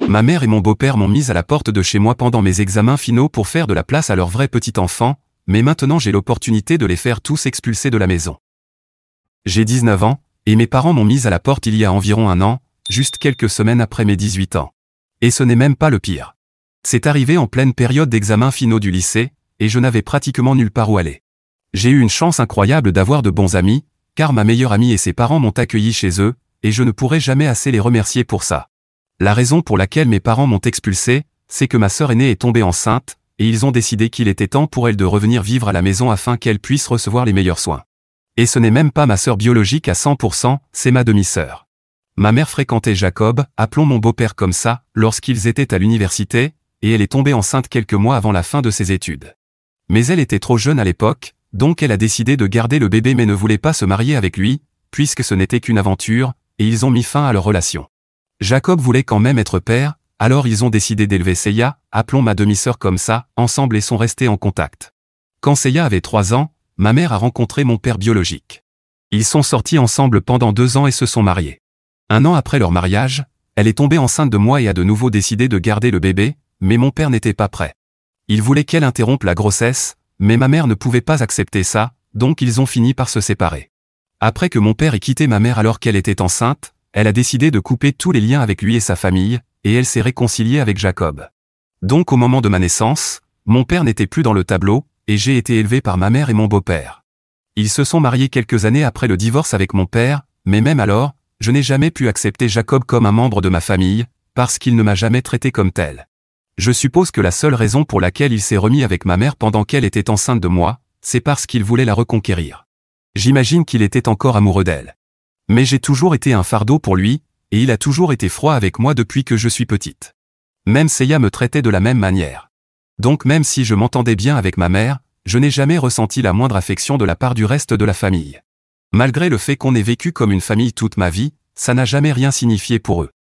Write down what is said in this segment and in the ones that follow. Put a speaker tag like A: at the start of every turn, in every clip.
A: Ma mère et mon beau-père m'ont mise à la porte de chez moi pendant mes examens finaux pour faire de la place à leur vrai petit enfant, mais maintenant j'ai l'opportunité de les faire tous expulser de la maison. J'ai 19 ans, et mes parents m'ont mise à la porte il y a environ un an, juste quelques semaines après mes 18 ans. Et ce n'est même pas le pire. C'est arrivé en pleine période d'examens finaux du lycée, et je n'avais pratiquement nulle part où aller. J'ai eu une chance incroyable d'avoir de bons amis, car ma meilleure amie et ses parents m'ont accueilli chez eux, et je ne pourrai jamais assez les remercier pour ça. La raison pour laquelle mes parents m'ont expulsé, c'est que ma sœur aînée est tombée enceinte, et ils ont décidé qu'il était temps pour elle de revenir vivre à la maison afin qu'elle puisse recevoir les meilleurs soins. Et ce n'est même pas ma sœur biologique à 100%, c'est ma demi-sœur. Ma mère fréquentait Jacob, appelons mon beau-père comme ça, lorsqu'ils étaient à l'université, et elle est tombée enceinte quelques mois avant la fin de ses études. Mais elle était trop jeune à l'époque, donc elle a décidé de garder le bébé mais ne voulait pas se marier avec lui, puisque ce n'était qu'une aventure, et ils ont mis fin à leur relation. Jacob voulait quand même être père, alors ils ont décidé d'élever Seiya, appelons ma demi-sœur comme ça, ensemble et sont restés en contact. Quand Seiya avait 3 ans, ma mère a rencontré mon père biologique. Ils sont sortis ensemble pendant 2 ans et se sont mariés. 1 an après leur mariage, elle est tombée enceinte de moi et a de nouveau décidé de garder le bébé, mais mon père n'était pas prêt. Il voulait qu'elle interrompe la grossesse, mais ma mère ne pouvait pas accepter ça, donc ils ont fini par se séparer. Après que mon père ait quitté ma mère alors qu'elle était enceinte, elle a décidé de couper tous les liens avec lui et sa famille, et elle s'est réconciliée avec Jacob. Donc au moment de ma naissance, mon père n'était plus dans le tableau, et j'ai été élevé par ma mère et mon beau-père. Ils se sont mariés quelques années après le divorce avec mon père, mais même alors, je n'ai jamais pu accepter Jacob comme un membre de ma famille, parce qu'il ne m'a jamais traité comme tel. Je suppose que la seule raison pour laquelle il s'est remis avec ma mère pendant qu'elle était enceinte de moi, c'est parce qu'il voulait la reconquérir. J'imagine qu'il était encore amoureux d'elle. Mais j'ai toujours été un fardeau pour lui, et il a toujours été froid avec moi depuis que je suis petite. Même Seiya me traitait de la même manière. Donc même si je m'entendais bien avec ma mère, je n'ai jamais ressenti la moindre affection de la part du reste de la famille. Malgré le fait qu'on ait vécu comme une famille toute ma vie, ça n'a jamais rien signifié pour eux.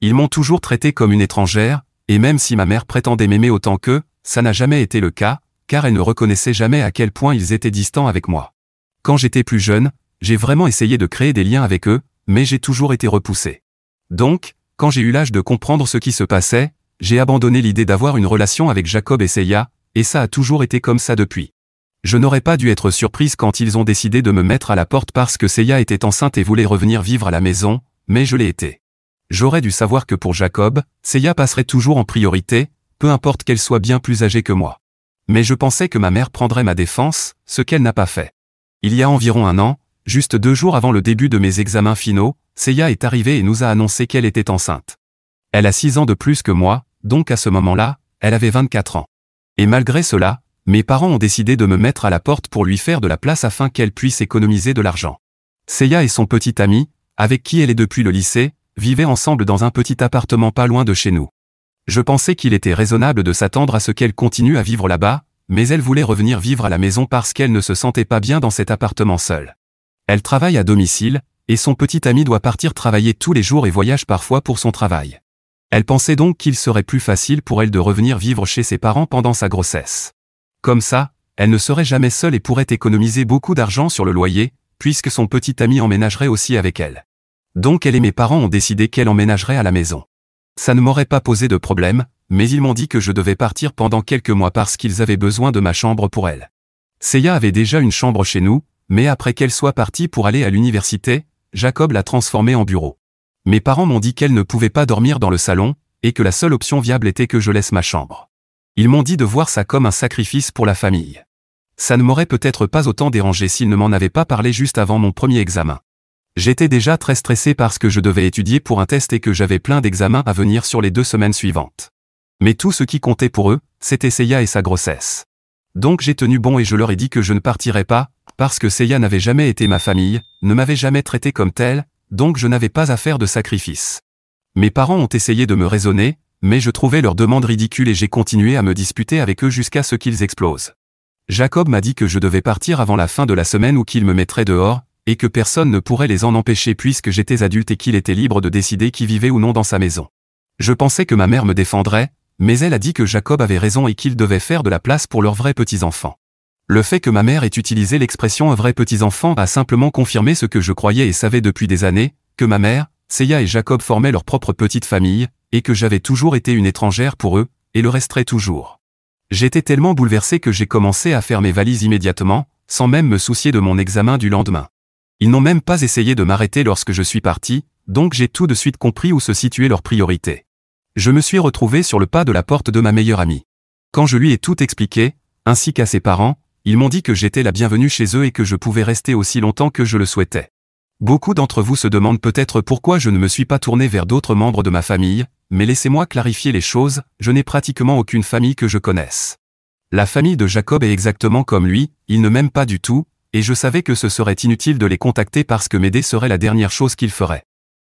A: Ils m'ont toujours traité comme une étrangère, et même si ma mère prétendait m'aimer autant qu'eux, ça n'a jamais été le cas, car elle ne reconnaissait jamais à quel point ils étaient distants avec moi. Quand j'étais plus jeune, j'ai vraiment essayé de créer des liens avec eux, mais j'ai toujours été repoussé. Donc, quand j'ai eu l'âge de comprendre ce qui se passait, j'ai abandonné l'idée d'avoir une relation avec Jacob et Seiya, et ça a toujours été comme ça depuis. Je n'aurais pas dû être surprise quand ils ont décidé de me mettre à la porte parce que Seiya était enceinte et voulait revenir vivre à la maison, mais je l'ai été. J'aurais dû savoir que pour Jacob, Seiya passerait toujours en priorité, peu importe qu'elle soit bien plus âgée que moi. Mais je pensais que ma mère prendrait ma défense, ce qu'elle n'a pas fait. Il y a environ 1 an, juste 2 jours avant le début de mes examens finaux, Seiya est arrivée et nous a annoncé qu'elle était enceinte. Elle a 6 ans de plus que moi, donc à ce moment-là, elle avait 24 ans. Et malgré cela, mes parents ont décidé de me mettre à la porte pour lui faire de la place afin qu'elle puisse économiser de l'argent. Seiya et son petit ami, avec qui elle est depuis le lycée, vivaient ensemble dans un petit appartement pas loin de chez nous. Je pensais qu'il était raisonnable de s'attendre à ce qu'elle continue à vivre là-bas, mais elle voulait revenir vivre à la maison parce qu'elle ne se sentait pas bien dans cet appartement seul. Elle travaille à domicile, et son petit ami doit partir travailler tous les jours et voyage parfois pour son travail. Elle pensait donc qu'il serait plus facile pour elle de revenir vivre chez ses parents pendant sa grossesse. Comme ça, elle ne serait jamais seule et pourrait économiser beaucoup d'argent sur le loyer, puisque son petit ami emménagerait aussi avec elle. Donc elle et mes parents ont décidé qu'elle emménagerait à la maison. Ça ne m'aurait pas posé de problème, mais ils m'ont dit que je devais partir pendant quelques mois parce qu'ils avaient besoin de ma chambre pour elle. Seiya avait déjà une chambre chez nous, mais après qu'elle soit partie pour aller à l'université, Jacob l'a transformée en bureau. Mes parents m'ont dit qu'elle ne pouvait pas dormir dans le salon, et que la seule option viable était que je laisse ma chambre. Ils m'ont dit de voir ça comme un sacrifice pour la famille. Ça ne m'aurait peut-être pas autant dérangé s'ils ne m'en avaient pas parlé juste avant mon premier examen. J'étais déjà très stressé parce que je devais étudier pour un test et que j'avais plein d'examens à venir sur les 2 semaines suivantes. Mais tout ce qui comptait pour eux, c'était Seiya et sa grossesse. Donc j'ai tenu bon et je leur ai dit que je ne partirais pas, parce que Seiya n'avait jamais été ma famille, ne m'avait jamais traité comme tel, donc je n'avais pas à faire de sacrifice. Mes parents ont essayé de me raisonner, mais je trouvais leur demande ridicule et j'ai continué à me disputer avec eux jusqu'à ce qu'ils explosent. Jacob m'a dit que je devais partir avant la fin de la semaine ou qu'il me mettrait dehors, et que personne ne pourrait les en empêcher puisque j'étais adulte et qu'il était libre de décider qui vivait ou non dans sa maison. Je pensais que ma mère me défendrait, mais elle a dit que Jacob avait raison et qu'il devait faire de la place pour leurs vrais petits-enfants. Le fait que ma mère ait utilisé l'expression « vrais petits-enfants » a simplement confirmé ce que je croyais et savais depuis des années, que ma mère, Seiya et Jacob formaient leur propre petite famille, et que j'avais toujours été une étrangère pour eux, et le resterai toujours. J'étais tellement bouleversé que j'ai commencé à faire mes valises immédiatement, sans même me soucier de mon examen du lendemain. Ils n'ont même pas essayé de m'arrêter lorsque je suis parti, donc j'ai tout de suite compris où se situait leur priorité. Je me suis retrouvé sur le pas de la porte de ma meilleure amie. Quand je lui ai tout expliqué, ainsi qu'à ses parents, ils m'ont dit que j'étais la bienvenue chez eux et que je pouvais rester aussi longtemps que je le souhaitais. Beaucoup d'entre vous se demandent peut-être pourquoi je ne me suis pas tourné vers d'autres membres de ma famille, mais laissez-moi clarifier les choses, je n'ai pratiquement aucune famille que je connaisse. La famille de Jacob est exactement comme lui, il ne m'aime pas du tout, et je savais que ce serait inutile de les contacter parce que m'aider serait la dernière chose qu'ils feraient.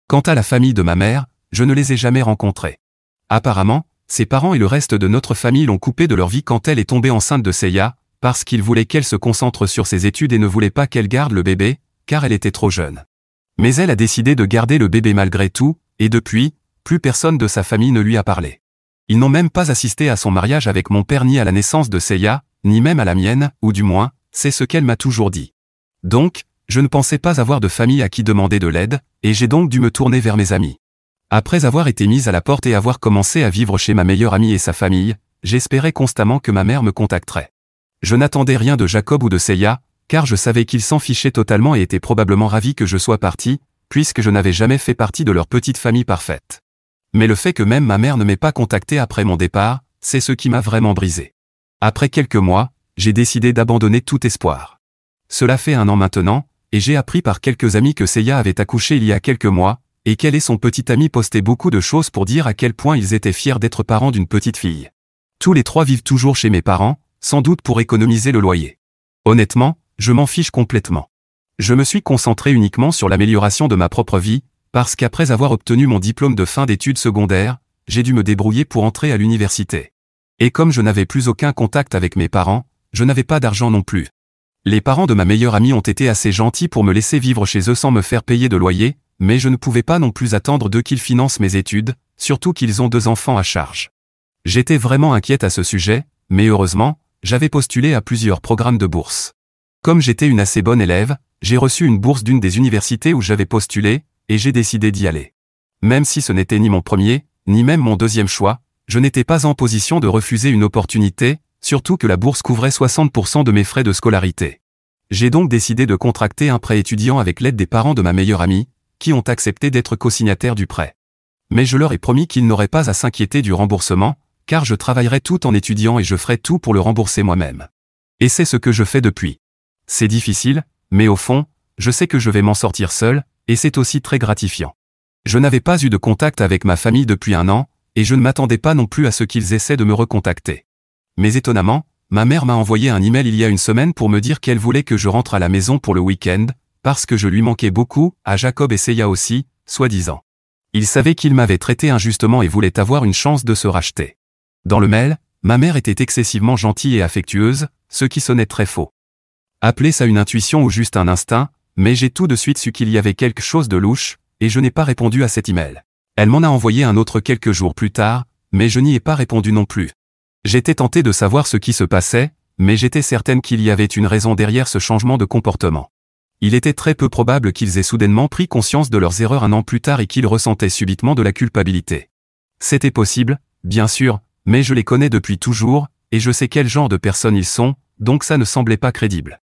A: Quant à la famille de ma mère, je ne les ai jamais rencontrés. Apparemment, ses parents et le reste de notre famille l'ont coupée de leur vie quand elle est tombée enceinte de Seiya, parce qu'ils voulaient qu'elle se concentre sur ses études et ne voulaient pas qu'elle garde le bébé, car elle était trop jeune. Mais elle a décidé de garder le bébé malgré tout, et depuis, plus personne de sa famille ne lui a parlé. Ils n'ont même pas assisté à son mariage avec mon père ni à la naissance de Seiya, ni même à la mienne, ou du moins, c'est ce qu'elle m'a toujours dit. Donc, je ne pensais pas avoir de famille à qui demander de l'aide, et j'ai donc dû me tourner vers mes amis. Après avoir été mise à la porte et avoir commencé à vivre chez ma meilleure amie et sa famille, j'espérais constamment que ma mère me contacterait. Je n'attendais rien de Jacob ou de Seiya, car je savais qu'ils s'en fichaient totalement et étaient probablement ravis que je sois parti, puisque je n'avais jamais fait partie de leur petite famille parfaite. Mais le fait que même ma mère ne m'ait pas contacté après mon départ, c'est ce qui m'a vraiment brisé. Après quelques mois, j'ai décidé d'abandonner tout espoir. Cela fait 1 an maintenant, et j'ai appris par quelques amis que Seiya avait accouché il y a quelques mois, et qu'elle et son petit ami postaient beaucoup de choses pour dire à quel point ils étaient fiers d'être parents d'une petite fille. Tous les 3 vivent toujours chez mes parents, sans doute pour économiser le loyer. Honnêtement, je m'en fiche complètement. Je me suis concentré uniquement sur l'amélioration de ma propre vie, parce qu'après avoir obtenu mon diplôme de fin d'études secondaires, j'ai dû me débrouiller pour entrer à l'université. Et comme je n'avais plus aucun contact avec mes parents, je n'avais pas d'argent non plus. Les parents de ma meilleure amie ont été assez gentils pour me laisser vivre chez eux sans me faire payer de loyer, mais je ne pouvais pas non plus attendre d'eux qu'ils financent mes études, surtout qu'ils ont 2 enfants à charge. J'étais vraiment inquiète à ce sujet, mais heureusement, j'avais postulé à plusieurs programmes de bourse. Comme j'étais une assez bonne élève, j'ai reçu une bourse d'une des universités où j'avais postulé, et j'ai décidé d'y aller. Même si ce n'était ni mon premier, ni même mon deuxième choix, je n'étais pas en position de refuser une opportunité, surtout que la bourse couvrait 60% de mes frais de scolarité. J'ai donc décidé de contracter un prêt étudiant avec l'aide des parents de ma meilleure amie, qui ont accepté d'être co-signataires du prêt. Mais je leur ai promis qu'ils n'auraient pas à s'inquiéter du remboursement, car je travaillerai tout en étudiant et je ferai tout pour le rembourser moi-même. Et c'est ce que je fais depuis. C'est difficile, mais au fond, je sais que je vais m'en sortir seul, et c'est aussi très gratifiant. Je n'avais pas eu de contact avec ma famille depuis 1 an, et je ne m'attendais pas non plus à ce qu'ils essaient de me recontacter. Mais étonnamment, ma mère m'a envoyé un email il y a 1 semaine pour me dire qu'elle voulait que je rentre à la maison pour le week-end, parce que je lui manquais beaucoup, à Jacob et Seiya aussi, soi-disant. Il savait qu'il m'avait traité injustement et voulait avoir une chance de se racheter. Dans le mail, ma mère était excessivement gentille et affectueuse, ce qui sonnait très faux. Appelez ça une intuition ou juste un instinct, mais j'ai tout de suite su qu'il y avait quelque chose de louche, et je n'ai pas répondu à cet email. Elle m'en a envoyé un autre quelques jours plus tard, mais je n'y ai pas répondu non plus. J'étais tenté de savoir ce qui se passait, mais j'étais certaine qu'il y avait une raison derrière ce changement de comportement. Il était très peu probable qu'ils aient soudainement pris conscience de leurs erreurs 1 an plus tard et qu'ils ressentaient subitement de la culpabilité. C'était possible, bien sûr, mais je les connais depuis toujours, et je sais quel genre de personnes ils sont, donc ça ne semblait pas crédible.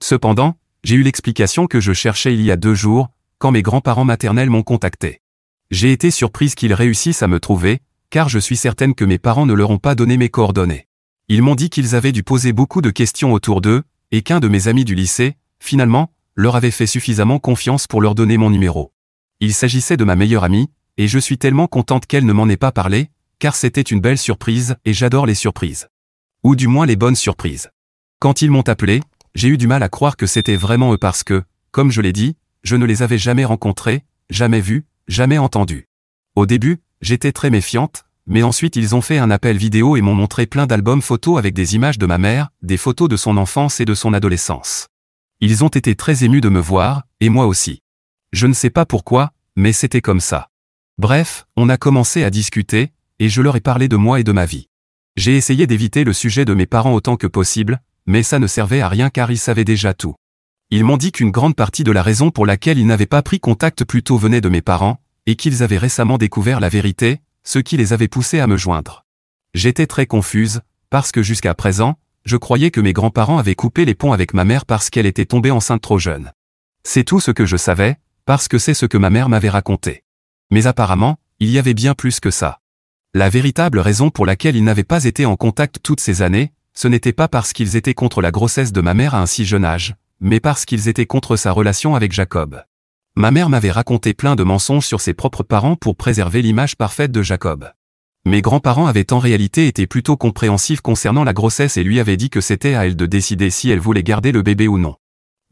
A: Cependant, j'ai eu l'explication que je cherchais il y a 2 jours, quand mes grands-parents maternels m'ont contacté. J'ai été surprise qu'ils réussissent à me trouver, car je suis certaine que mes parents ne leur ont pas donné mes coordonnées. Ils m'ont dit qu'ils avaient dû poser beaucoup de questions autour d'eux, et qu'un de mes amis du lycée, finalement, leur avait fait suffisamment confiance pour leur donner mon numéro. Il s'agissait de ma meilleure amie, et je suis tellement contente qu'elle ne m'en ait pas parlé, car c'était une belle surprise et j'adore les surprises. Ou du moins les bonnes surprises. Quand ils m'ont appelé, j'ai eu du mal à croire que c'était vraiment eux parce que, comme je l'ai dit, je ne les avais jamais rencontrés, jamais vus, jamais entendus. Au début, j'étais très méfiante, mais ensuite ils ont fait un appel vidéo et m'ont montré plein d'albums photos avec des images de ma mère, des photos de son enfance et de son adolescence. Ils ont été très émus de me voir, et moi aussi. Je ne sais pas pourquoi, mais c'était comme ça. Bref, on a commencé à discuter, et je leur ai parlé de moi et de ma vie. J'ai essayé d'éviter le sujet de mes parents autant que possible, mais ça ne servait à rien car ils savaient déjà tout. Ils m'ont dit qu'une grande partie de la raison pour laquelle ils n'avaient pas pris contact plus tôt venait de mes parents, et qu'ils avaient récemment découvert la vérité, ce qui les avait poussés à me joindre. J'étais très confuse, parce que jusqu'à présent, je croyais que mes grands-parents avaient coupé les ponts avec ma mère parce qu'elle était tombée enceinte trop jeune. C'est tout ce que je savais, parce que c'est ce que ma mère m'avait raconté. Mais apparemment, il y avait bien plus que ça. La véritable raison pour laquelle ils n'avaient pas été en contact toutes ces années, ce n'était pas parce qu'ils étaient contre la grossesse de ma mère à un si jeune âge, mais parce qu'ils étaient contre sa relation avec Jacob. Ma mère m'avait raconté plein de mensonges sur ses propres parents pour préserver l'image parfaite de Jacob. Mes grands-parents avaient en réalité été plutôt compréhensifs concernant la grossesse et lui avaient dit que c'était à elle de décider si elle voulait garder le bébé ou non.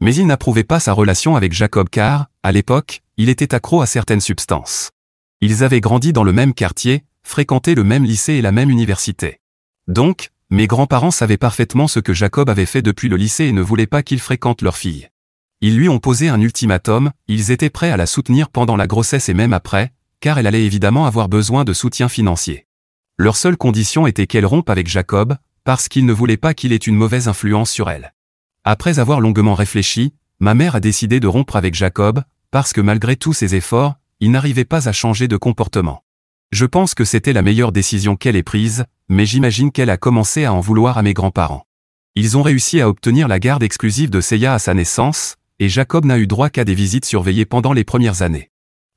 A: Mais ils n'approuvaient pas sa relation avec Jacob car, à l'époque, il était accro à certaines substances. Ils avaient grandi dans le même quartier, fréquenté le même lycée et la même université. Donc, mes grands-parents savaient parfaitement ce que Jacob avait fait depuis le lycée et ne voulaient pas qu'il fréquente leur fille. Ils lui ont posé un ultimatum, ils étaient prêts à la soutenir pendant la grossesse et même après, car elle allait évidemment avoir besoin de soutien financier. Leur seule condition était qu'elle rompe avec Jacob, parce qu'ils ne voulaient pas qu'il ait une mauvaise influence sur elle. Après avoir longuement réfléchi, ma mère a décidé de rompre avec Jacob, parce que malgré tous ses efforts, il n'arrivait pas à changer de comportement. Je pense que c'était la meilleure décision qu'elle ait prise, mais j'imagine qu'elle a commencé à en vouloir à mes grands-parents. Ils ont réussi à obtenir la garde exclusive de Seiya à sa naissance, et Jacob n'a eu droit qu'à des visites surveillées pendant les premières années.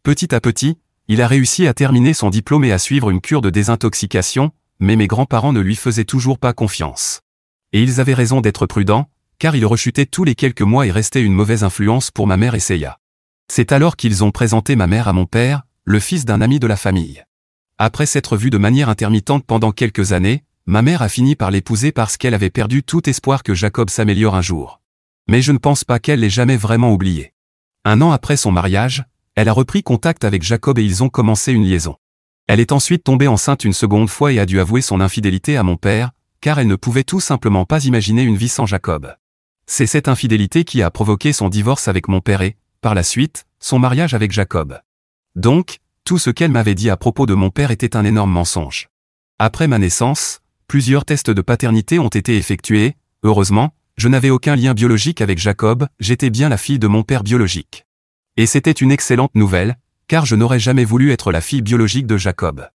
A: Petit à petit, il a réussi à terminer son diplôme et à suivre une cure de désintoxication, mais mes grands-parents ne lui faisaient toujours pas confiance. Et ils avaient raison d'être prudents, car il rechutait tous les quelques mois et restait une mauvaise influence pour ma mère et Seiya. C'est alors qu'ils ont présenté ma mère à mon père, le fils d'un ami de la famille. Après s'être vue de manière intermittente pendant quelques années, ma mère a fini par l'épouser parce qu'elle avait perdu tout espoir que Jacob s'améliore un jour. Mais je ne pense pas qu'elle l'ait jamais vraiment oublié. Un an après son mariage, elle a repris contact avec Jacob et ils ont commencé une liaison. Elle est ensuite tombée enceinte une seconde fois et a dû avouer son infidélité à mon père, car elle ne pouvait tout simplement pas imaginer une vie sans Jacob. C'est cette infidélité qui a provoqué son divorce avec mon père et, par la suite, son mariage avec Jacob. Donc, tout ce qu'elle m'avait dit à propos de mon père était un énorme mensonge. Après ma naissance, plusieurs tests de paternité ont été effectués, heureusement, je n'avais aucun lien biologique avec Jacob, j'étais bien la fille de mon père biologique. Et c'était une excellente nouvelle, car je n'aurais jamais voulu être la fille biologique de Jacob.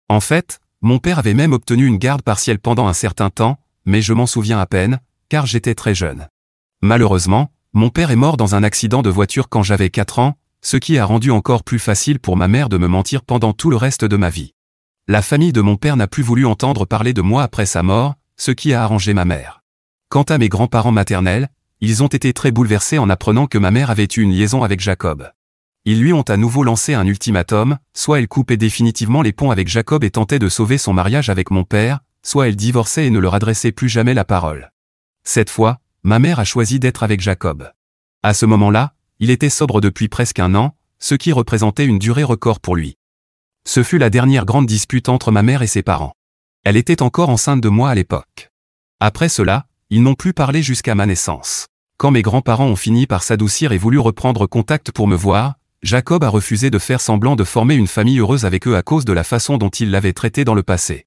A: En fait, mon père avait même obtenu une garde partielle pendant un certain temps, mais je m'en souviens à peine, car j'étais très jeune. Malheureusement, mon père est mort dans un accident de voiture quand j'avais 4 ans, ce qui a rendu encore plus facile pour ma mère de me mentir pendant tout le reste de ma vie. La famille de mon père n'a plus voulu entendre parler de moi après sa mort, ce qui a arrangé ma mère. Quant à mes grands-parents maternels, ils ont été très bouleversés en apprenant que ma mère avait eu une liaison avec Jacob. Ils lui ont à nouveau lancé un ultimatum, soit elle coupait définitivement les ponts avec Jacob et tentait de sauver son mariage avec mon père, soit elle divorçait et ne leur adressait plus jamais la parole. Cette fois, ma mère a choisi d'être avec Jacob. À ce moment-là, il était sobre depuis presque un an, ce qui représentait une durée record pour lui. Ce fut la dernière grande dispute entre ma mère et ses parents. Elle était encore enceinte de moi à l'époque. Après cela, ils n'ont plus parlé jusqu'à ma naissance. Quand mes grands-parents ont fini par s'adoucir et voulu reprendre contact pour me voir, Jacob a refusé de faire semblant de former une famille heureuse avec eux à cause de la façon dont il l'avait traité dans le passé.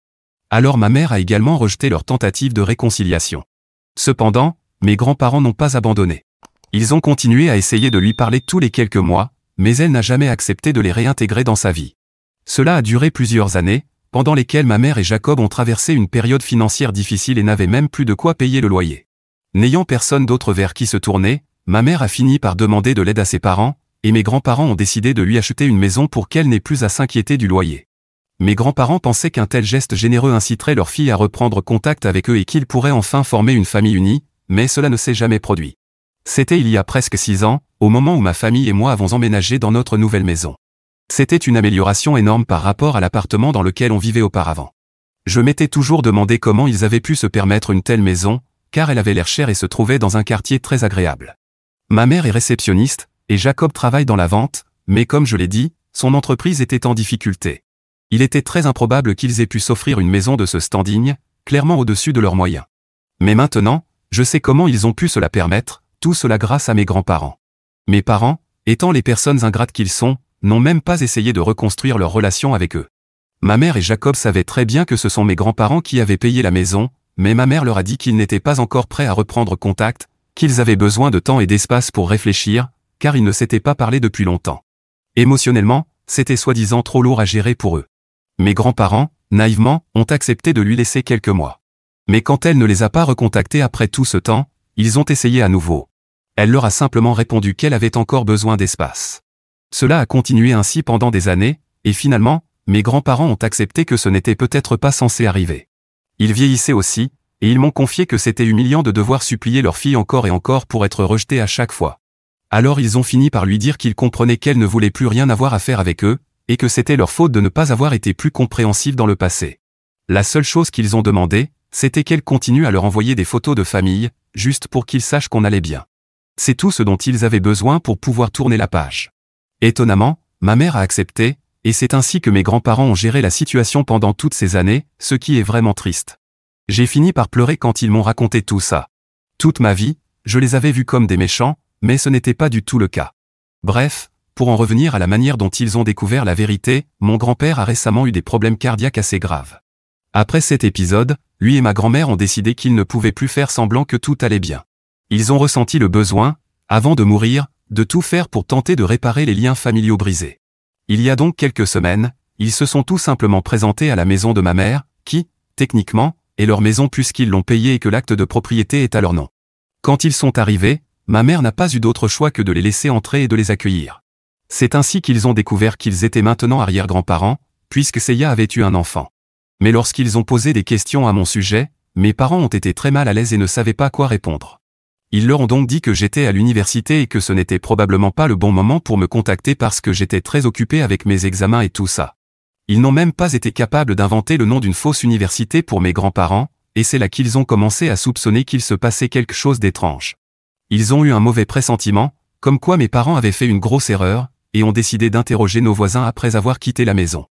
A: Alors ma mère a également rejeté leur tentative de réconciliation. Cependant, mes grands-parents n'ont pas abandonné. Ils ont continué à essayer de lui parler tous les quelques mois, mais elle n'a jamais accepté de les réintégrer dans sa vie. Cela a duré plusieurs années, pendant lesquelles ma mère et Jacob ont traversé une période financière difficile et n'avaient même plus de quoi payer le loyer. N'ayant personne d'autre vers qui se tourner, ma mère a fini par demander de l'aide à ses parents, et mes grands-parents ont décidé de lui acheter une maison pour qu'elle n'ait plus à s'inquiéter du loyer. Mes grands-parents pensaient qu'un tel geste généreux inciterait leur fille à reprendre contact avec eux et qu'ils pourraient enfin former une famille unie, mais cela ne s'est jamais produit. C'était il y a presque 6 ans, au moment où ma famille et moi avons emménagé dans notre nouvelle maison. C'était une amélioration énorme par rapport à l'appartement dans lequel on vivait auparavant. Je m'étais toujours demandé comment ils avaient pu se permettre une telle maison, car elle avait l'air chère et se trouvait dans un quartier très agréable. Ma mère est réceptionniste, et Jacob travaille dans la vente, mais comme je l'ai dit, son entreprise était en difficulté. Il était très improbable qu'ils aient pu s'offrir une maison de ce standing, clairement au-dessus de leurs moyens. Mais maintenant, je sais comment ils ont pu se la permettre, tout cela grâce à mes grands-parents. Mes parents, étant les personnes ingrates qu'ils sont, n'ont même pas essayé de reconstruire leur relation avec eux. Ma mère et Jacob savaient très bien que ce sont mes grands-parents qui avaient payé la maison, mais ma mère leur a dit qu'ils n'étaient pas encore prêts à reprendre contact, qu'ils avaient besoin de temps et d'espace pour réfléchir, car ils ne s'étaient pas parlé depuis longtemps. Émotionnellement, c'était soi-disant trop lourd à gérer pour eux. Mes grands-parents, naïvement, ont accepté de lui laisser quelques mois. Mais quand elle ne les a pas recontactés après tout ce temps, ils ont essayé à nouveau. Elle leur a simplement répondu qu'elle avait encore besoin d'espace. Cela a continué ainsi pendant des années, et finalement, mes grands-parents ont accepté que ce n'était peut-être pas censé arriver. Ils vieillissaient aussi, et ils m'ont confié que c'était humiliant de devoir supplier leur fille encore et encore pour être rejetée à chaque fois. Alors ils ont fini par lui dire qu'ils comprenaient qu'elle ne voulait plus rien avoir à faire avec eux, et que c'était leur faute de ne pas avoir été plus compréhensive dans le passé. La seule chose qu'ils ont demandé, c'était qu'elle continue à leur envoyer des photos de famille, juste pour qu'ils sachent qu'on allait bien. C'est tout ce dont ils avaient besoin pour pouvoir tourner la page. Étonnamment, ma mère a accepté, et c'est ainsi que mes grands-parents ont géré la situation pendant toutes ces années, ce qui est vraiment triste. J'ai fini par pleurer quand ils m'ont raconté tout ça. Toute ma vie, je les avais vus comme des méchants, mais ce n'était pas du tout le cas. Bref, pour en revenir à la manière dont ils ont découvert la vérité, mon grand-père a récemment eu des problèmes cardiaques assez graves. Après cet épisode, lui et ma grand-mère ont décidé qu'ils ne pouvaient plus faire semblant que tout allait bien. Ils ont ressenti le besoin, avant de mourir, de tout faire pour tenter de réparer les liens familiaux brisés. Il y a donc quelques semaines, ils se sont tout simplement présentés à la maison de ma mère, qui, techniquement, est leur maison puisqu'ils l'ont payée et que l'acte de propriété est à leur nom. Quand ils sont arrivés, ma mère n'a pas eu d'autre choix que de les laisser entrer et de les accueillir. C'est ainsi qu'ils ont découvert qu'ils étaient maintenant arrière-grands-parents, puisque Seiya avait eu un enfant. Mais lorsqu'ils ont posé des questions à mon sujet, mes parents ont été très mal à l'aise et ne savaient pas quoi répondre. Ils leur ont donc dit que j'étais à l'université et que ce n'était probablement pas le bon moment pour me contacter parce que j'étais très occupé avec mes examens et tout ça. Ils n'ont même pas été capables d'inventer le nom d'une fausse université pour mes grands-parents, et c'est là qu'ils ont commencé à soupçonner qu'il se passait quelque chose d'étrange. Ils ont eu un mauvais pressentiment, comme quoi mes parents avaient fait une grosse erreur, et ont décidé d'interroger nos voisins après avoir quitté la maison.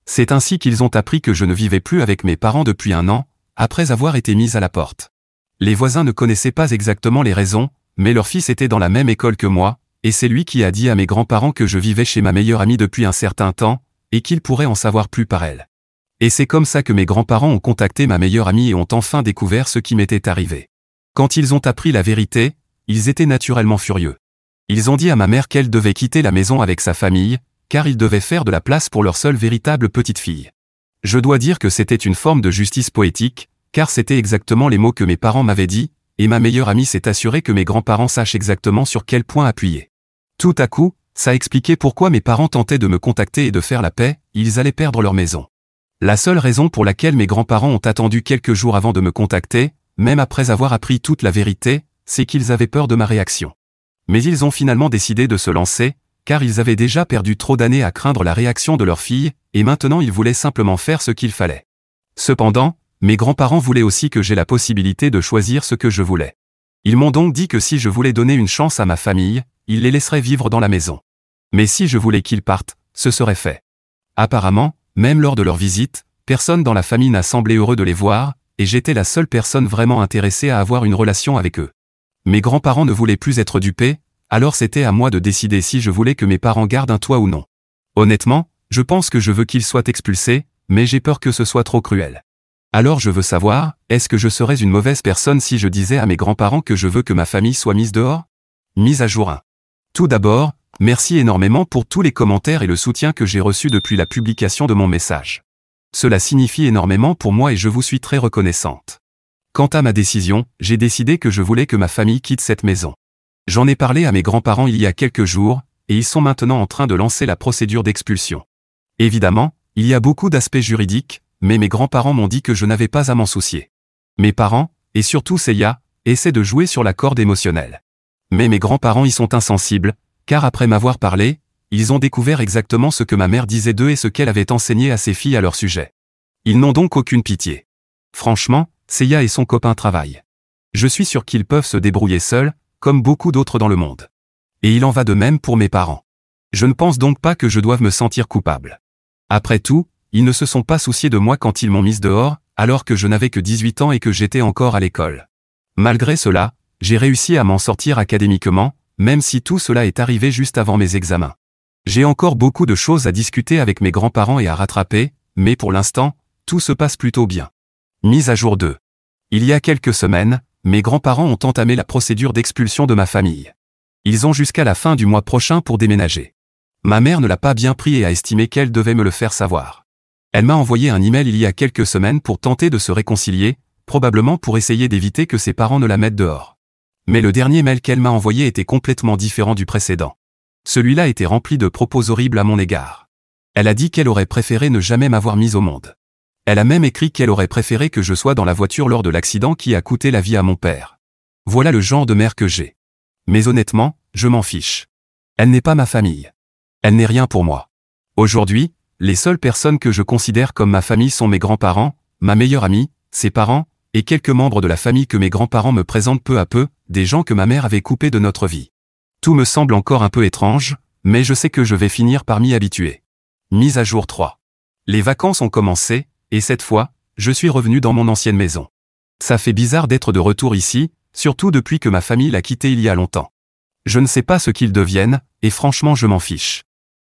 A: C'est ainsi qu'ils ont appris que je ne vivais plus avec mes parents depuis 1 an, après avoir été mis à la porte. Les voisins ne connaissaient pas exactement les raisons, mais leur fils était dans la même école que moi, et c'est lui qui a dit à mes grands-parents que je vivais chez ma meilleure amie depuis un certain temps, et qu'ils pourraient en savoir plus par elle. Et c'est comme ça que mes grands-parents ont contacté ma meilleure amie et ont enfin découvert ce qui m'était arrivé. Quand ils ont appris la vérité, ils étaient naturellement furieux. Ils ont dit à ma mère qu'elle devait quitter la maison avec sa famille, car ils devaient faire de la place pour leur seule véritable petite fille. Je dois dire que c'était une forme de justice poétique, car c'était exactement les mots que mes parents m'avaient dit, et ma meilleure amie s'est assurée que mes grands-parents sachent exactement sur quel point appuyer. Tout à coup, ça expliquait pourquoi mes parents tentaient de me contacter et de faire la paix, ils allaient perdre leur maison. La seule raison pour laquelle mes grands-parents ont attendu quelques jours avant de me contacter, même après avoir appris toute la vérité, c'est qu'ils avaient peur de ma réaction. Mais ils ont finalement décidé de se lancer, car ils avaient déjà perdu trop d'années à craindre la réaction de leur fille, et maintenant ils voulaient simplement faire ce qu'il fallait. Cependant, mes grands-parents voulaient aussi que j'aie la possibilité de choisir ce que je voulais. Ils m'ont donc dit que si je voulais donner une chance à ma famille, ils les laisseraient vivre dans la maison. Mais si je voulais qu'ils partent, ce serait fait. Apparemment, même lors de leur visite, personne dans la famille n'a semblé heureux de les voir, et j'étais la seule personne vraiment intéressée à avoir une relation avec eux. Mes grands-parents ne voulaient plus être dupés, alors c'était à moi de décider si je voulais que mes parents gardent un toit ou non. Honnêtement, je pense que je veux qu'ils soient expulsés, mais j'ai peur que ce soit trop cruel. Alors je veux savoir, est-ce que je serais une mauvaise personne si je disais à mes grands-parents que je veux que ma famille soit mise dehors? Mise à jour 1. Tout d'abord, merci énormément pour tous les commentaires et le soutien que j'ai reçu depuis la publication de mon message. Cela signifie énormément pour moi et je vous suis très reconnaissante. Quant à ma décision, j'ai décidé que je voulais que ma famille quitte cette maison. J'en ai parlé à mes grands-parents il y a quelques jours, et ils sont maintenant en train de lancer la procédure d'expulsion. Évidemment, il y a beaucoup d'aspects juridiques, mais mes grands-parents m'ont dit que je n'avais pas à m'en soucier. Mes parents, et surtout Seiya, essaient de jouer sur la corde émotionnelle. Mais mes grands-parents y sont insensibles, car après m'avoir parlé, ils ont découvert exactement ce que ma mère disait d'eux et ce qu'elle avait enseigné à ses filles à leur sujet. Ils n'ont donc aucune pitié. Franchement, Seiya et son copain travaillent. Je suis sûr qu'ils peuvent se débrouiller seuls, comme beaucoup d'autres dans le monde. Et il en va de même pour mes parents. Je ne pense donc pas que je doive me sentir coupable. Après tout, ils ne se sont pas souciés de moi quand ils m'ont mise dehors, alors que je n'avais que 18 ans et que j'étais encore à l'école. Malgré cela, j'ai réussi à m'en sortir académiquement, même si tout cela est arrivé juste avant mes examens. J'ai encore beaucoup de choses à discuter avec mes grands-parents et à rattraper, mais pour l'instant, tout se passe plutôt bien. Mise à jour 2. Il y a quelques semaines, mes grands-parents ont entamé la procédure d'expulsion de ma famille. Ils ont jusqu'à la fin du mois prochain pour déménager. Ma mère ne l'a pas bien pris et a estimé qu'elle devait me le faire savoir. Elle m'a envoyé un email il y a quelques semaines pour tenter de se réconcilier, probablement pour essayer d'éviter que ses parents ne la mettent dehors. Mais le dernier mail qu'elle m'a envoyé était complètement différent du précédent. Celui-là était rempli de propos horribles à mon égard. Elle a dit qu'elle aurait préféré ne jamais m'avoir mise au monde. Elle a même écrit qu'elle aurait préféré que je sois dans la voiture lors de l'accident qui a coûté la vie à mon père. Voilà le genre de mère que j'ai. Mais honnêtement, je m'en fiche. Elle n'est pas ma famille. Elle n'est rien pour moi. Aujourd'hui, les seules personnes que je considère comme ma famille sont mes grands-parents, ma meilleure amie, ses parents, et quelques membres de la famille que mes grands-parents me présentent peu à peu, des gens que ma mère avait coupés de notre vie. Tout me semble encore un peu étrange, mais je sais que je vais finir par m'y habituer. Mise à jour 3. Les vacances ont commencé, et cette fois, je suis revenu dans mon ancienne maison. Ça fait bizarre d'être de retour ici, surtout depuis que ma famille l'a quitté il y a longtemps. Je ne sais pas ce qu'ils deviennent, et franchement je m'en fiche.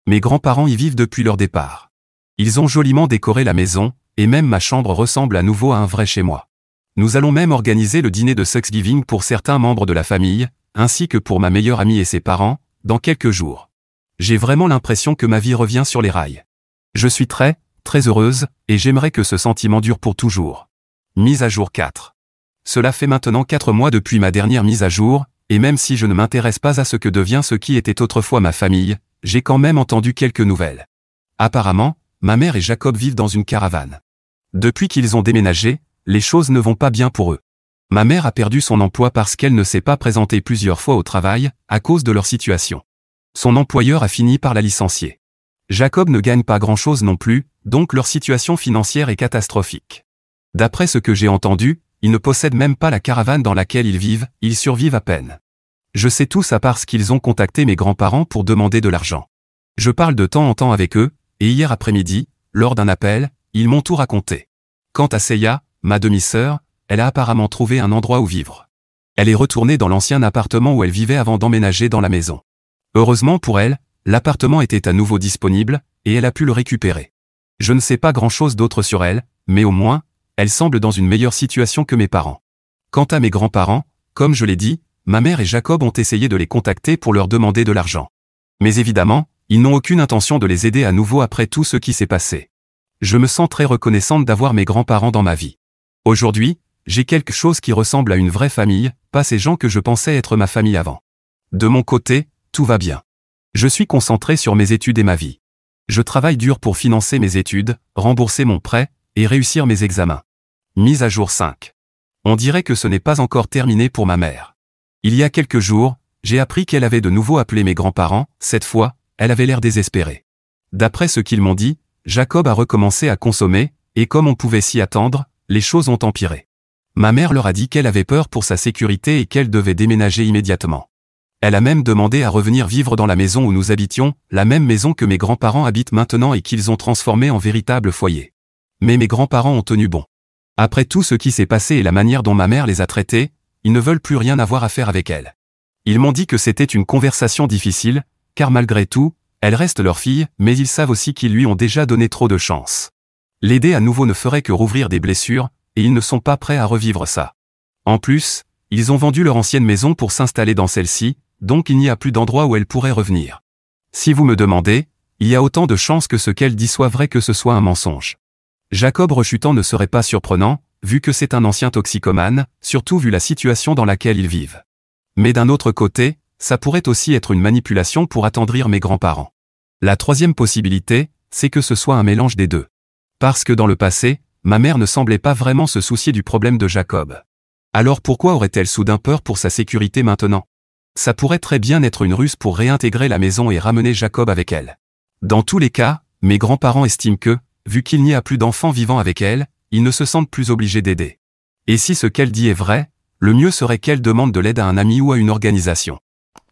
A: Mes grands-parents y vivent depuis leur départ. Ils ont joliment décoré la maison, et même ma chambre ressemble à nouveau à un vrai chez moi. Nous allons même organiser le dîner de Thanksgiving pour certains membres de la famille, ainsi que pour ma meilleure amie et ses parents, dans quelques jours. J'ai vraiment l'impression que ma vie revient sur les rails. Je suis très heureuse, et j'aimerais que ce sentiment dure pour toujours. Mise à jour 4. Cela fait maintenant 4 mois depuis ma dernière mise à jour, et même si je ne m'intéresse pas à ce que devient ce qui était autrefois ma famille, j'ai quand même entendu quelques nouvelles. Apparemment, ma mère et Jacob vivent dans une caravane. Depuis qu'ils ont déménagé, les choses ne vont pas bien pour eux. Ma mère a perdu son emploi parce qu'elle ne s'est pas présentée plusieurs fois au travail, à cause de leur situation. Son employeur a fini par la licencier. Jacob ne gagne pas grand-chose non plus, donc leur situation financière est catastrophique. D'après ce que j'ai entendu, ils ne possèdent même pas la caravane dans laquelle ils vivent, ils survivent à peine. Je sais tout ça parce qu'ils ont contacté mes grands-parents pour demander de l'argent. Je parle de temps en temps avec eux, et hier après-midi, lors d'un appel, ils m'ont tout raconté. Quant à Seiya, ma demi-sœur, elle a apparemment trouvé un endroit où vivre. Elle est retournée dans l'ancien appartement où elle vivait avant d'emménager dans la maison. Heureusement pour elle, l'appartement était à nouveau disponible, et elle a pu le récupérer. Je ne sais pas grand-chose d'autre sur elle, mais au moins, elle semble dans une meilleure situation que mes parents. Quant à mes grands-parents, comme je l'ai dit, ma mère et Jacob ont essayé de les contacter pour leur demander de l'argent. Mais évidemment, ils n'ont aucune intention de les aider à nouveau après tout ce qui s'est passé. Je me sens très reconnaissante d'avoir mes grands-parents dans ma vie. Aujourd'hui, j'ai quelque chose qui ressemble à une vraie famille, pas ces gens que je pensais être ma famille avant. De mon côté, tout va bien. Je suis concentré sur mes études et ma vie. Je travaille dur pour financer mes études, rembourser mon prêt, et réussir mes examens. Mise à jour 5. On dirait que ce n'est pas encore terminé pour ma mère. Il y a quelques jours, j'ai appris qu'elle avait de nouveau appelé mes grands-parents, cette fois, elle avait l'air désespérée. D'après ce qu'ils m'ont dit, Jacob a recommencé à consommer, et comme on pouvait s'y attendre, les choses ont empiré. Ma mère leur a dit qu'elle avait peur pour sa sécurité et qu'elle devait déménager immédiatement. Elle a même demandé à revenir vivre dans la maison où nous habitions, la même maison que mes grands-parents habitent maintenant et qu'ils ont transformée en véritable foyer. Mais mes grands-parents ont tenu bon. Après tout ce qui s'est passé et la manière dont ma mère les a traités, ils ne veulent plus rien avoir à faire avec elle. Ils m'ont dit que c'était une conversation difficile, car malgré tout, elle reste leur fille, mais ils savent aussi qu'ils lui ont déjà donné trop de chance. L'aider à nouveau ne ferait que rouvrir des blessures, et ils ne sont pas prêts à revivre ça. En plus, ils ont vendu leur ancienne maison pour s'installer dans celle-ci, donc il n'y a plus d'endroit où elle pourrait revenir. Si vous me demandez, il y a autant de chances que ce qu'elle dit soit vrai que ce soit un mensonge. Jacob rechutant ne serait pas surprenant, vu que c'est un ancien toxicomane, surtout vu la situation dans laquelle ils vivent. Mais d'un autre côté, ça pourrait aussi être une manipulation pour attendrir mes grands-parents. La troisième possibilité, c'est que ce soit un mélange des deux. Parce que dans le passé, ma mère ne semblait pas vraiment se soucier du problème de Jacob. Alors pourquoi aurait-elle soudain peur pour sa sécurité maintenant? Ça pourrait très bien être une ruse pour réintégrer la maison et ramener Jacob avec elle. Dans tous les cas, mes grands-parents estiment que, vu qu'il n'y a plus d'enfants vivant avec elle, ils ne se sentent plus obligés d'aider. Et si ce qu'elle dit est vrai, le mieux serait qu'elle demande de l'aide à un ami ou à une organisation.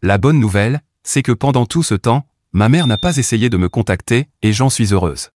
A: La bonne nouvelle, c'est que pendant tout ce temps, ma mère n'a pas essayé de me contacter, et j'en suis heureuse.